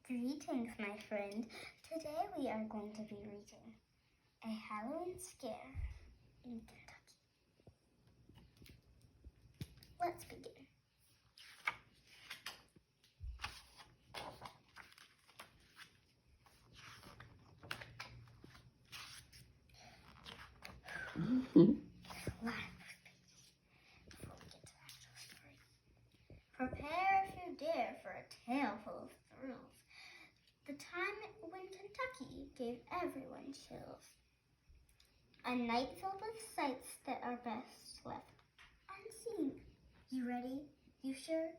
Greetings, my friend. Today we are going to be reading A Halloween Scare in Kentucky. Let's begin. Before we get to the actual story. Prepare if you dare for a tale full of thrills. The time when Kentucky gave everyone chills. A night filled with sights that are best left unseen. You ready? You sure?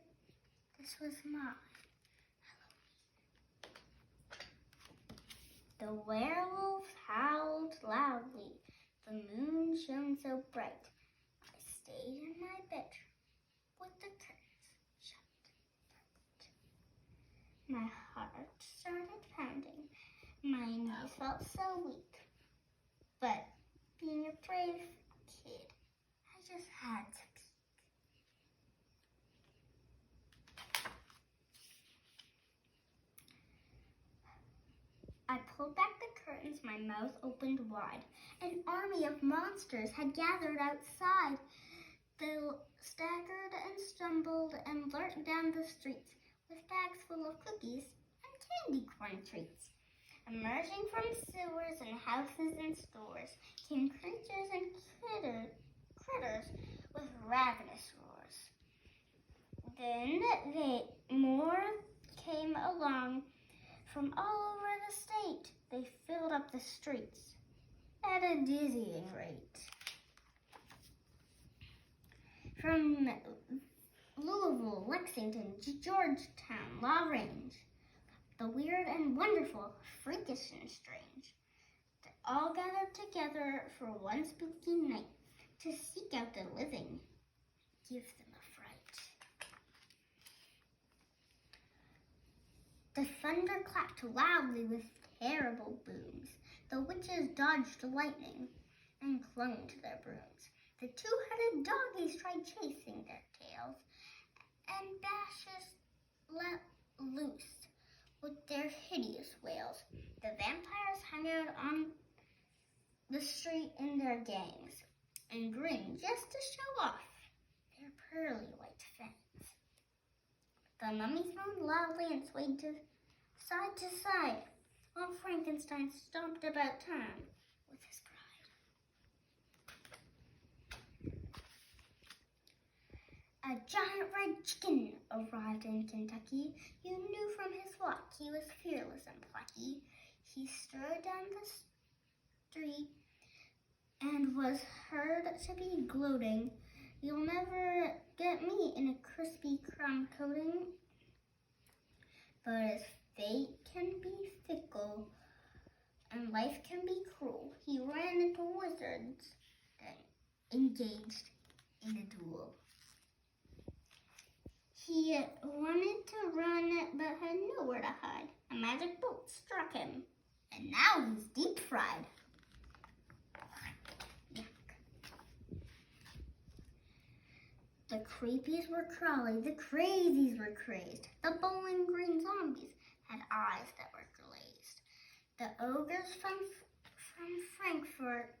This was my Halloween. The werewolves howled loudly. The moon shone so bright. I stayed in my bedroom with the curtains shut tight. My heart started pounding. My knees felt so weak. But being a brave kid, I just had to peek. I pulled back the curtains, my mouth opened wide. An army of monsters had gathered outside. They staggered and stumbled and lurked down the streets with bags full of cookies and candy corn treats. Emerging from sewers and houses and stores came creatures and critters with ravenous roars. Then more came along from all over the state. They filled up the streets at a dizzying rate. From Louisville, Lexington, Georgetown, La Range, the weird and wonderful, freakish and strange, they all gathered together for one spooky night to seek out the living, give them a fright. The thunder clapped loudly with terrible booms. The witches dodged lightning and clung to their brooms. The two-headed doggies tried chasing their tails, and bashes let loose with their hideous wails. The vampires hung out on the street in their gangs and grinned just to show off their pearly white fangs. The mummies moaned loudly and swayed to side, while Frankenstein stomped about town with his bride. A giant red chicken arrived in Kentucky. You knew from his walk he was fearless and plucky. He strode down the street and was heard to be gloating. You'll never get me in a crispy crumb coating. But as fate can be fickle and life can be cruel, he ran into wizards and engaged in a duel. He wanted to run but had nowhere to hide. A magic bolt struck him, and now he's deep fried. The creepies were crawling, the crazies were crazed. The Bowling Green zombies had eyes that were glazed. The ogres from Frankfurt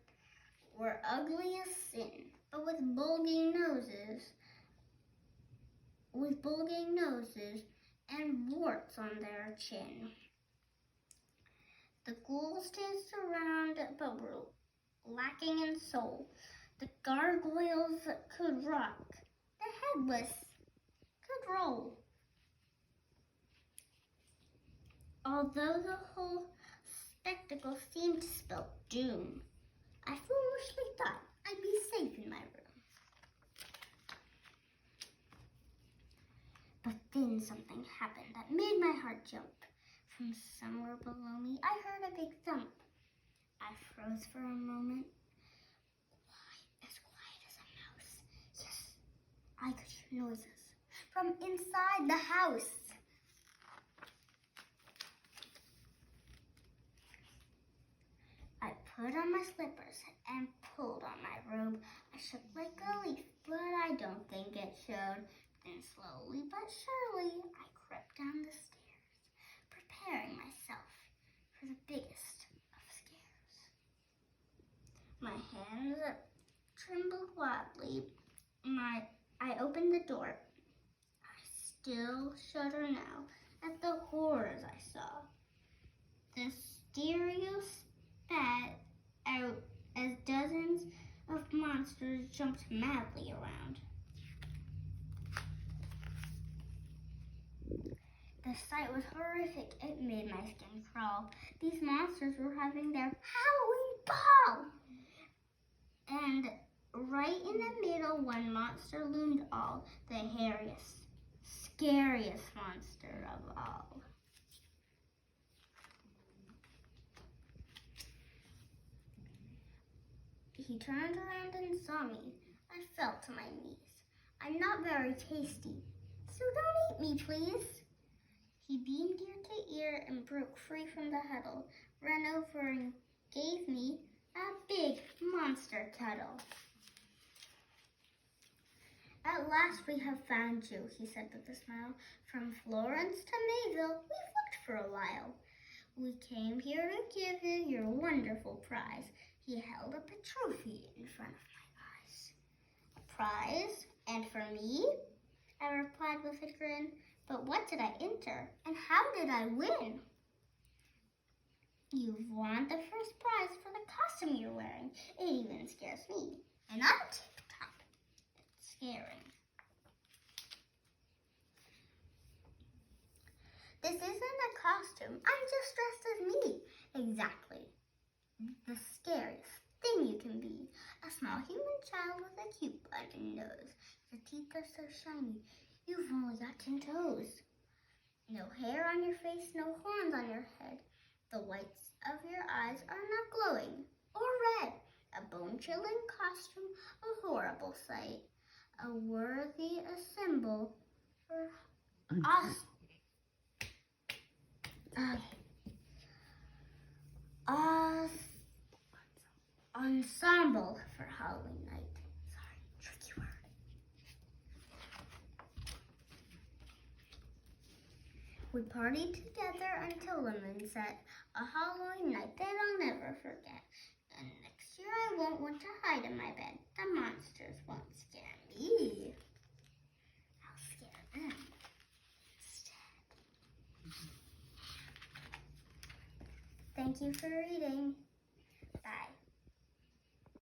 were ugly as sin, but with bulging noses and warts on their chin. The ghouls danced around but were lacking in soul. The gargoyles could rock, the headless could roll. Although the whole spectacle seemed to spell doom, I foolishly thought I'd be safe in my room. But then something happened that made my heart jump. From somewhere below me, I heard a big thump. I froze for a moment, quiet as a mouse. Yes, I could hear noises from inside the house. I put on my slippers and pulled on my robe. I shook like a leaf, but I don't think it showed. Then slowly but surely, I crept down the stairs, prepared trembled wildly. I opened the door. I still shudder now at the horrors I saw. The stereo spat out as dozens of monsters jumped madly around. The sight was horrific. It made my skin crawl. These monsters were having their Halloween ball! And right in the middle, one monster loomed all, the hairiest, scariest monster of all. He turned around and saw me. I fell to my knees. I'm not very tasty, so don't eat me, please. He beamed ear to ear and broke free from the huddle, ran over and gave me a big monster cuddle. At last we have found you, he said with a smile. From Florence to Mayville, we've looked for a while. We came here to give you your wonderful prize. He held up a trophy in front of my eyes. A prize? And for me? I replied with a grin. But what did I enter? And how did I win? You've won the first prize for the costume you're wearing. It even scares me. And I'm tip-top. It's scaring. This isn't a costume. I'm just dressed as me. Exactly. The scariest thing you can be. A small human child with a cute button nose. Your teeth are so shiny. You've only got 10 toes. No hair on your face, no horns on your head. The whites of your eyes are not glowing or red. A bone-chilling costume, a horrible sight. A worthy symbol for ensemble for Halloween night. Sorry, tricky word. We partied together until the moon set, a Halloween night that I'll never forget. And next year I won't want to hide in my bed. The monsters won't scare me. I'll scare them instead. Thank you for reading.